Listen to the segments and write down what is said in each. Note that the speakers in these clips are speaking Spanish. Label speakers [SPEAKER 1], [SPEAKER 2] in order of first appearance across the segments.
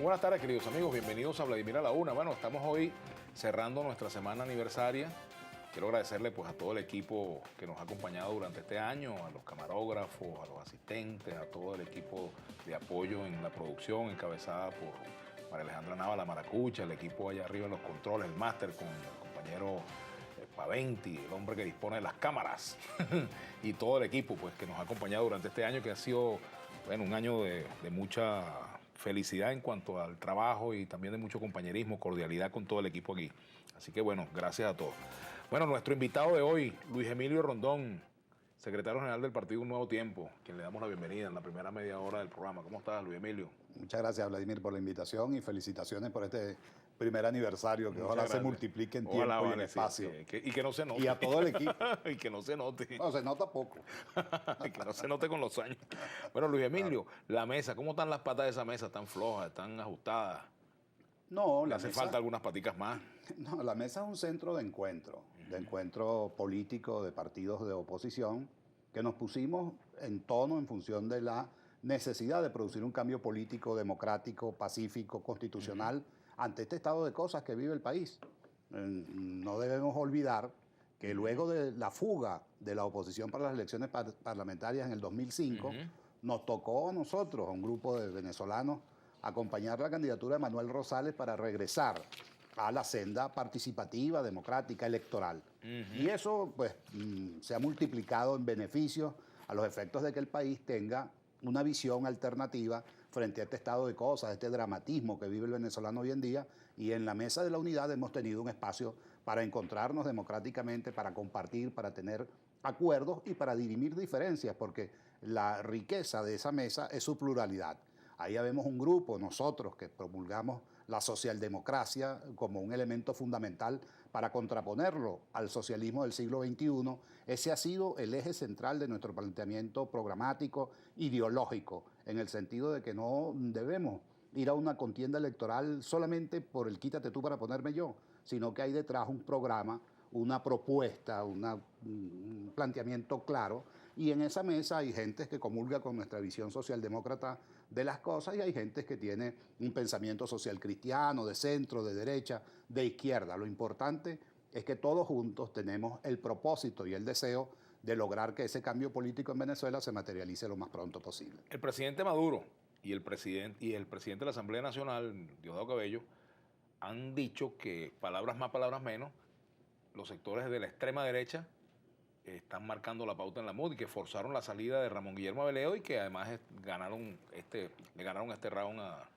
[SPEAKER 1] Buenas tardes, queridos amigos, bienvenidos a Vladimir a la Una. Bueno, estamos hoy cerrando nuestra semana aniversaria. Quiero agradecerle pues a todo el equipo que nos ha acompañado durante este año, a los camarógrafos, a los asistentes, a todo el equipo de apoyo en la producción, encabezada por María Alejandra Nava, la Maracucha, el equipo allá arriba en los controles, el máster con el compañero Paventi, el hombre que dispone de las cámaras, y todo el equipo pues que nos ha acompañado durante este año, que ha sido bueno, un año de mucha felicidad en cuanto al trabajo y también de mucho compañerismo, cordialidad con todo el equipo aquí. Así que bueno, gracias a todos. Bueno, nuestro invitado de hoy, Luis Emilio Rondón, secretario general del partido Un Nuevo Tiempo, quien le damos la bienvenida en la primera media hora del programa. ¿Cómo estás, Luis Emilio?
[SPEAKER 2] Muchas gracias, Vladimir, por la invitación y felicitaciones por este primer aniversario, que ojalá se multiplique en tiempo y en espacio.
[SPEAKER 1] Sí, y que no se note.
[SPEAKER 2] Y a todo el equipo.
[SPEAKER 1] Y que no se note.
[SPEAKER 2] No, se nota poco.
[SPEAKER 1] Que no se note con los años. Bueno, Luis Emilio, claro. La mesa, ¿cómo están las patas de esa mesa? ¿Están flojas? ¿Están ajustadas?
[SPEAKER 2] No,
[SPEAKER 1] ¿Le hace falta algunas paticas más?
[SPEAKER 2] No, la mesa es un centro de encuentro político de partidos de oposición, que nos pusimos en tono en función de la necesidad de producir un cambio político, democrático, pacífico, constitucional, ante este estado de cosas que vive el país. No debemos olvidar que luego de la fuga de la oposición para las elecciones parlamentarias en el 2005, nos tocó a nosotros, a un grupo de venezolanos, acompañar la candidatura de Manuel Rosales para regresar a la senda participativa, democrática, electoral. Y eso pues se ha multiplicado en beneficios a los efectos de que el país tenga una visión alternativa frente a este estado de cosas, este dramatismo que vive el venezolano hoy en día. Y en la Mesa de la Unidad hemos tenido un espacio para encontrarnos democráticamente, para compartir, para tener acuerdos y para dirimir diferencias, porque la riqueza de esa mesa es su pluralidad. Ahí vemos un grupo, nosotros, que promulgamos la socialdemocracia como un elemento fundamental para contraponerlo al socialismo del siglo XXI. Ese ha sido el eje central de nuestro planteamiento programático, ideológico, en el sentido de que no debemos ir a una contienda electoral solamente por el quítate tú para ponerme yo, sino que hay detrás un programa, una propuesta, un planteamiento claro, y en esa mesa hay gente que comulga con nuestra visión socialdemócrata de las cosas y hay gente que tiene un pensamiento social cristiano, de centro, de derecha, de izquierda. Lo importante es que todos juntos tenemos el propósito y el deseo de lograr que ese cambio político en Venezuela se materialice lo más pronto posible.
[SPEAKER 1] El presidente Maduro y el presidente de la Asamblea Nacional, Diosdado Cabello, han dicho que, palabras más, palabras menos, los sectores de la extrema derecha están marcando la pauta en la MUD y que forzaron la salida de Ramón Guillermo Abeledo y que además le ganaron este round a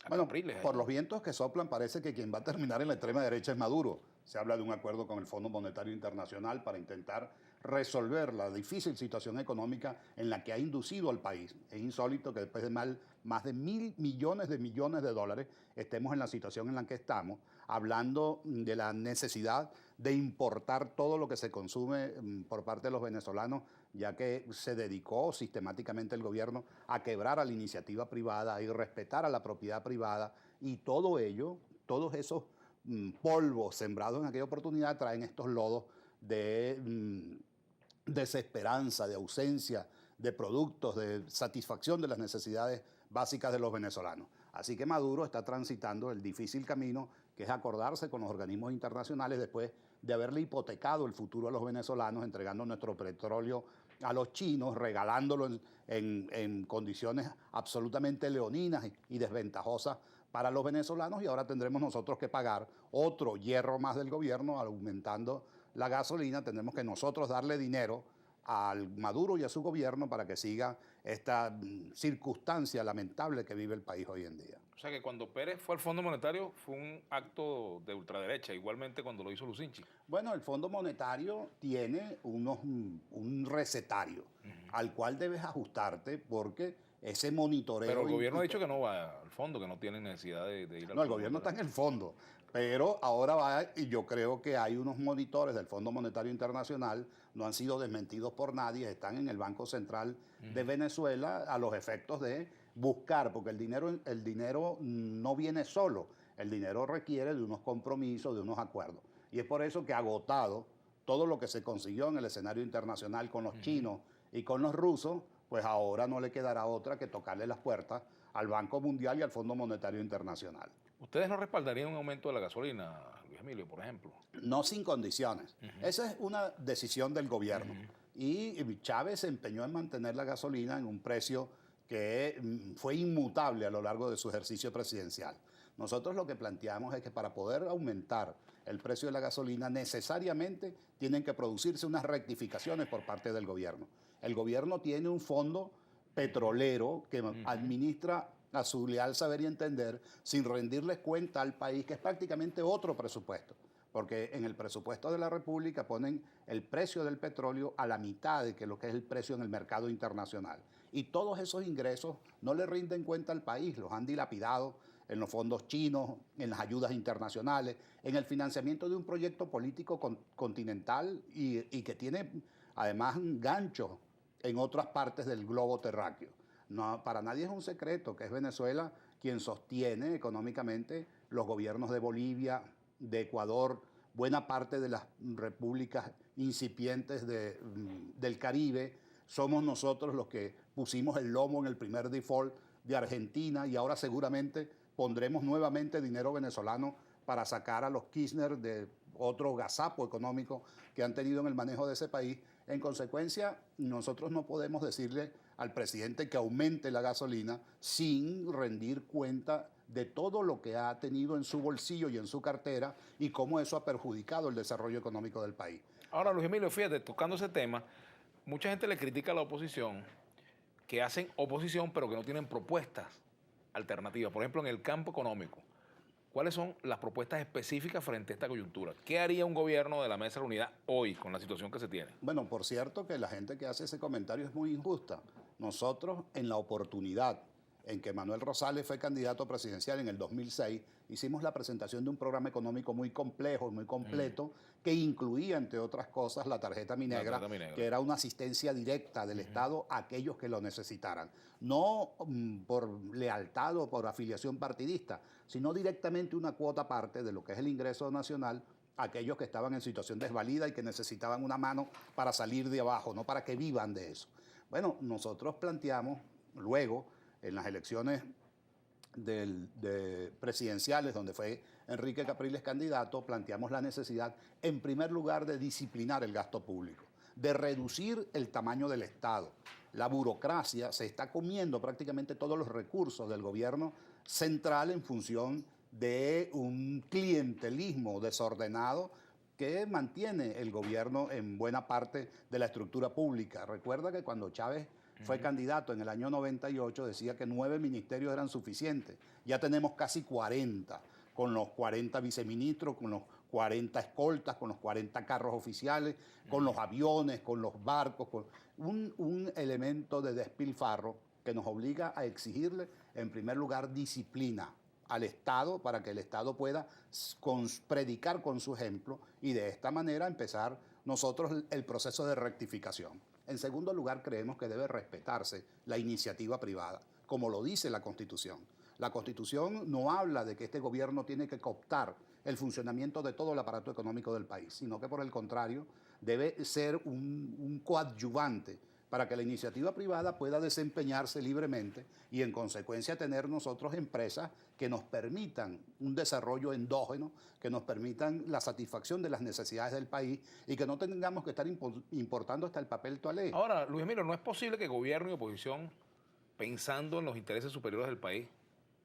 [SPEAKER 2] Capriles. Por los vientos que soplan parece que quien va a terminar en la extrema derecha es Maduro. Se habla de un acuerdo con el Fondo Monetario Internacional para intentar resolver la difícil situación económica en la que ha inducido al país. Es insólito que después de más de 1.000 millones de dólares estemos en la situación en la que estamos, hablando de la necesidad de importar todo lo que se consume por parte de los venezolanos, ya que se dedicó sistemáticamente el gobierno a quebrar a la iniciativa privada y respetar a la propiedad privada, y todo ello, todos esos polvos sembrados en aquella oportunidad traen estos lodos de desesperanza, de ausencia de productos, de satisfacción de las necesidades básicas de los venezolanos. Así que Maduro está transitando el difícil camino que es acordarse con los organismos internacionales después de haberle hipotecado el futuro a los venezolanos, entregando nuestro petróleo a los chinos, regalándolo en condiciones absolutamente leoninas y desventajosas para los venezolanos, y ahora tendremos nosotros que pagar otro hierro más del gobierno aumentando la gasolina. Tendremos que nosotros darle dinero al Maduro y a su gobierno para que siga esta circunstancia lamentable que vive el país hoy en día.
[SPEAKER 1] O sea que cuando Pérez fue al Fondo Monetario fue un acto de ultraderecha, igualmente cuando lo hizo Lucinchi.
[SPEAKER 2] Bueno, el Fondo Monetario tiene un recetario al cual debes ajustarte, porque ese monitoreo...
[SPEAKER 1] Pero el gobierno ha dicho que no va al fondo, que no tiene necesidad de ir al fondo.
[SPEAKER 2] No, el gobierno está en el fondo, pero ahora va, y yo creo que hay unos monitores del Fondo Monetario Internacional, no han sido desmentidos por nadie, están en el Banco Central de Venezuela a los efectos de buscar, porque el dinero no viene solo, el dinero requiere de unos compromisos, de unos acuerdos. Y es por eso que, agotado todo lo que se consiguió en el escenario internacional con los chinos y con los rusos, pues ahora no le quedará otra que tocarle las puertas al Banco Mundial y al Fondo Monetario Internacional.
[SPEAKER 1] ¿Ustedes no respaldarían un aumento de la gasolina, Luis Emilio, por ejemplo?
[SPEAKER 2] No sin condiciones. Esa es una decisión del gobierno. Y Chávez se empeñó en mantener la gasolina en un precio que fue inmutable a lo largo de su ejercicio presidencial. Nosotros lo que planteamos es que para poder aumentar el precio de la gasolina necesariamente tienen que producirse unas rectificaciones por parte del gobierno. El gobierno tiene un fondo petrolero que administra a su leal saber y entender sin rendirles cuenta al país, que es prácticamente otro presupuesto. Porque en el presupuesto de la República ponen el precio del petróleo a la mitad de lo que es el precio en el mercado internacional. Y todos esos ingresos no le rinden cuenta al país, los han dilapidado en los fondos chinos, en las ayudas internacionales, en el financiamiento de un proyecto político continental y que tiene además ganchos en otras partes del globo terráqueo. No, para nadie es un secreto que es Venezuela quien sostiene económicamente los gobiernos de Bolivia, de Ecuador, buena parte de las repúblicas incipientes del Caribe. Somos nosotros los que pusimos el lomo en el primer default de Argentina y ahora seguramente pondremos nuevamente dinero venezolano para sacar a los Kirchner de otro gazapo económico que han tenido en el manejo de ese país. En consecuencia, nosotros no podemos decirle al presidente que aumente la gasolina sin rendir cuenta de todo lo que ha tenido en su bolsillo y en su cartera y cómo eso ha perjudicado el desarrollo económico del país.
[SPEAKER 1] Ahora, Luis Emilio, fíjate, tocando ese tema, mucha gente le critica a la oposición que hacen oposición pero que no tienen propuestas alternativas. Por ejemplo, en el campo económico, ¿cuáles son las propuestas específicas frente a esta coyuntura? ¿Qué haría un gobierno de la Mesa de la Unidad hoy con la situación que se tiene?
[SPEAKER 2] Bueno, por cierto que la gente que hace ese comentario es muy injusta. Nosotros, en la oportunidad en que Manuel Rosales fue candidato presidencial en el 2006, hicimos la presentación de un programa económico muy complejo, muy completo, que incluía, entre otras cosas, la tarjeta Minegra, que era una asistencia directa del Estado a aquellos que lo necesitaran. No por lealtad o por afiliación partidista, sino directamente una cuota aparte de lo que es el ingreso nacional a aquellos que estaban en situación desvalida y que necesitaban una mano para salir de abajo, no para que vivan de eso. Bueno, nosotros planteamos luego, en las elecciones presidenciales, donde fue Enrique Capriles candidato, planteamos la necesidad, en primer lugar, de disciplinar el gasto público, de reducir el tamaño del Estado. La burocracia se está comiendo prácticamente todos los recursos del gobierno central en función de un clientelismo desordenado que mantiene el gobierno en buena parte de la estructura pública. Recuerda que cuando Chávez fue candidato en el año 98, decía que 9 ministerios eran suficientes. Ya tenemos casi 40, con los 40 viceministros, con los 40 escoltas, con los 40 carros oficiales, con los aviones, con los barcos, con un elemento de despilfarro que nos obliga a exigirle, en primer lugar, disciplina al Estado para que el Estado pueda predicar con su ejemplo y de esta manera empezar nosotros el proceso de rectificación. En segundo lugar, creemos que debe respetarse la iniciativa privada, como lo dice la Constitución. La Constitución no habla de que este gobierno tiene que cooptar el funcionamiento de todo el aparato económico del país, sino que por el contrario debe ser un coadyuvante para que la iniciativa privada pueda desempeñarse libremente y en consecuencia tener nosotros empresas que nos permitan un desarrollo endógeno, que nos permitan la satisfacción de las necesidades del país y que no tengamos que estar importando hasta el papel toalé.
[SPEAKER 1] Ahora, Luis Emilio, ¿no es posible que gobierno y oposición, pensando en los intereses superiores del país,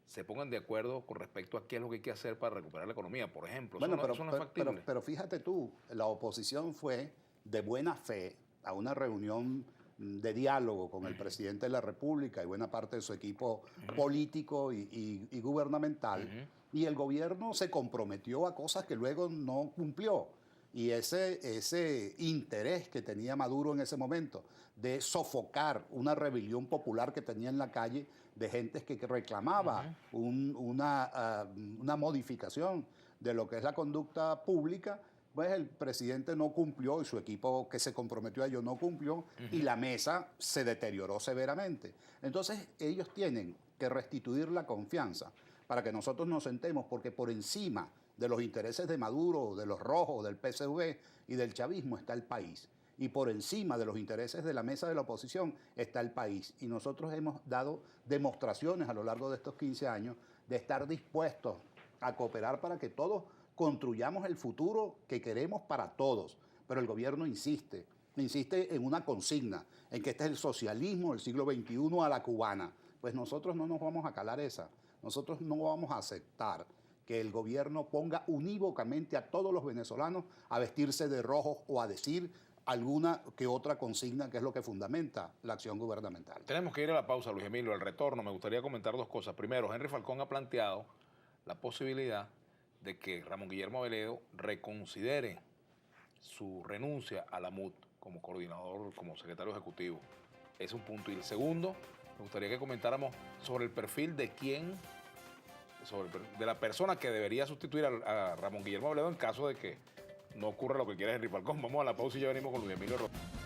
[SPEAKER 1] se pongan de acuerdo con respecto a qué es lo que hay que hacer para recuperar la economía, por ejemplo?
[SPEAKER 2] Bueno,
[SPEAKER 1] ¿Eso no es factible?
[SPEAKER 2] pero fíjate tú, la oposición fue de buena fe a una reunión de diálogo con el presidente de la República y buena parte de su equipo político y gubernamental, y el gobierno se comprometió a cosas que luego no cumplió. Y ese interés que tenía Maduro en ese momento de sofocar una rebelión popular que tenía en la calle de gente que reclamaba una modificación de lo que es la conducta pública, pues el presidente no cumplió y su equipo que se comprometió a ello no cumplió y la mesa se deterioró severamente. Entonces ellos tienen que restituir la confianza para que nosotros nos sentemos, porque por encima de los intereses de Maduro, de los rojos, del PSV y del chavismo está el país. y por encima de los intereses de la mesa de la oposición está el país. Y nosotros hemos dado demostraciones a lo largo de estos 15 años de estar dispuestos a cooperar para que todos construyamos el futuro que queremos para todos. Pero el gobierno insiste en una consigna, en que este es el socialismo del siglo XXI a la cubana. Pues nosotros no nos vamos a calar esa. Nosotros no vamos a aceptar que el gobierno ponga unívocamente a todos los venezolanos a vestirse de rojo o a decir alguna que otra consigna, que es lo que fundamenta la acción gubernamental.
[SPEAKER 1] Tenemos que ir a la pausa, Luis Emilio. Al retorno me gustaría comentar dos cosas. Primero, Henry Falcón ha planteado la posibilidad de que Ramón Guillermo Veledo reconsidere su renuncia a la MUD como coordinador, como secretario ejecutivo. Es un punto. Y el segundo, me gustaría que comentáramos sobre el perfil de de la persona que debería sustituir a Ramón Guillermo Veledo en caso de que no ocurra lo que quiere Henry Falcón. Vamos a la pausa y ya venimos con Luis Emilio Rodríguez.